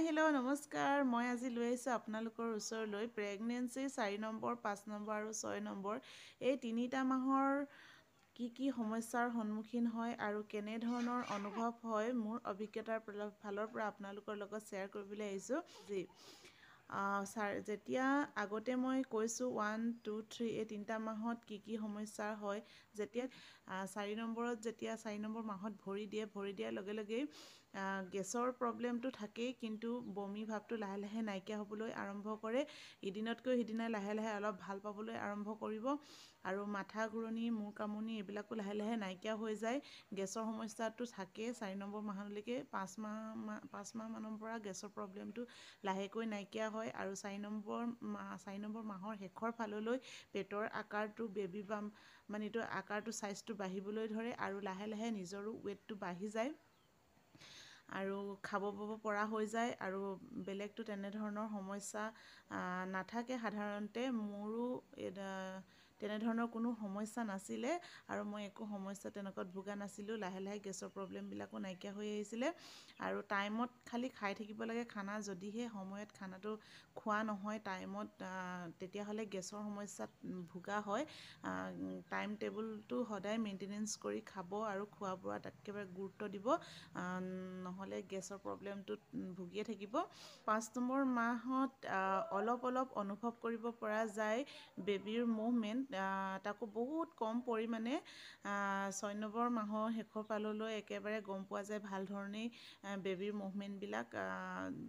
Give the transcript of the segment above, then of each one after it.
hello' নমস্কাৰ মই আজি লৈ আহিছোঁ আপোনালোকৰ ওচৰলৈ প্ৰেগনেন্সি 4 নম্বৰ 5 নম্বৰ আৰু 6 নম্বৰ এই তিনিটা মাহৰ কি সমস্যাৰ সন্মুখীন হয় আৰু কেনে ধৰণৰ অনুভৱ হয় মোৰ অভিজ্ঞতাৰ ফালৰ পৰা আপোনালোকৰ লগত শ্বেয়াৰ কৰিবলৈ আহিছোঁ যেতিয়া আগতে মই কৈছোঁ 1 2 3 এই তিনিটা মাহত কি সমস্যা হয় যেতিয়া 4 নম্বৰত যেতিয়া 4 নম্বৰ মাহত ভৰি দিয়াৰ লগে লগেই গেছৰ প্ৰব্লেমটো থাকেই কিন্তু বমি ভাৱটো লাহে লাহে নাইকিয়া হ'বলৈ আৰম্ভ কৰে এদিনতকৈ সিদিনা লাহে লাহে অলপ ভাল পাবলৈ আৰম্ভ কৰিব আৰু মাথা ঘূৰণি মূৰ কামুৰণি এইবিলাকো লাহে লাহে নাইকিয়া হৈ যায় গেছৰ সমস্যাটো থাকেই 4 নম্বৰ মাহলৈকে 5 মাহমানৰ পৰা গেছৰ প্ৰব্লেমটো লাহেকৈ নাইকিয়া হয় আৰু 4 নম্বৰ মাহৰ শেষৰ ফাললৈ পেটৰ আকাৰটো বেবী বাম্প মানে এইটো আকাৰটো চাইজটো বাঢ়িবলৈ ধৰে আৰু লাহে লাহে নিজৰো ৱেটটো বাঢ়ি যায় আৰু খাব ব'ব পৰা হৈ যায় আৰু বেলেগতো তেনেধৰণৰ সমস্যা নাথাকে সাধাৰণতে মোৰো তেনেধৰণৰ কোনো সমস্যা নাছিলে আৰু মই একো সমস্যা তেনেকুৱাত ভোগা নাছিলোঁ লাহে লাহে গেছৰ প্ৰব্লেমবিলাকো নাইকিয়া হৈ আহিছিলে আৰু টাইমত খালি খাই থাকিব লাগে খানা যদিহে সময়ত খানাটো খোৱা নহয় টাইমত তেতিয়াহ'লে গেছৰ সমস্যাত ভোগা হয় টাইম টেবুলটো সদায় মেইনটেনেঞ্চ কৰি খাব আৰু খোৱা বোৱাত একেবাৰে গুৰুত্ব দিব নহ'লে গেছৰ প্ৰব্লেমটোত ভুগিয়ে থাকিব 5 নম্বৰ মাহত অলপ অনুভৱ কৰিব পৰা যায় বেবীৰ মুভমেণ্ট তাকো বহুত কম পৰিমাণে 6 নম্বৰ মাহৰ শেষৰ ফাললৈ একেবাৰে গম পোৱা যায় ভাল ধৰণেই বেবীৰ মুভমেণ্টবিলাক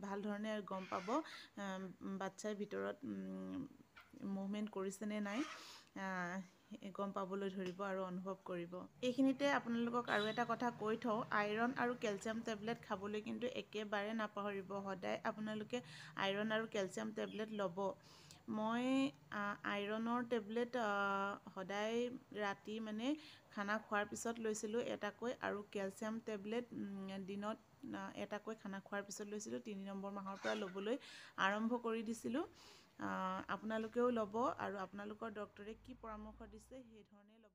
ভাল ধৰণে গম পাব বাচ্ছাৰ ভিতৰত মুভমেণ্ট কৰিছেনে নাই গম পাবলৈ ধৰিব আৰু অনুভৱ কৰিব এইখিনিতে আপোনালোকক আৰু এটা কথা কৈ থওঁ আইৰণ আৰু কেলছিয়াম টেবলেট খাবলৈ কিন্তু একেবাৰে নাপাহৰিব সদায় আপোনালোকে আইৰণ আৰু কেলছিয়াম টেবলেট ল'ব মই আইৰণৰ টেবলেট সদায় ৰাতি মানে খানা খোৱাৰ পিছত লৈছিলোঁ এটাকৈ আৰু কেলছিয়াম টেবলেট দিনত এটাকৈ খানা খোৱাৰ পিছত লৈছিলোঁ 3 নম্বৰ মাহৰ পৰা ল'বলৈ আৰম্ভ কৰি দিছিলোঁ আপোনালোকেও ল'ব আৰু আপোনালোকৰ ডক্টৰে কি পৰামৰ্শ দিছে সেই ধৰণে ল'ব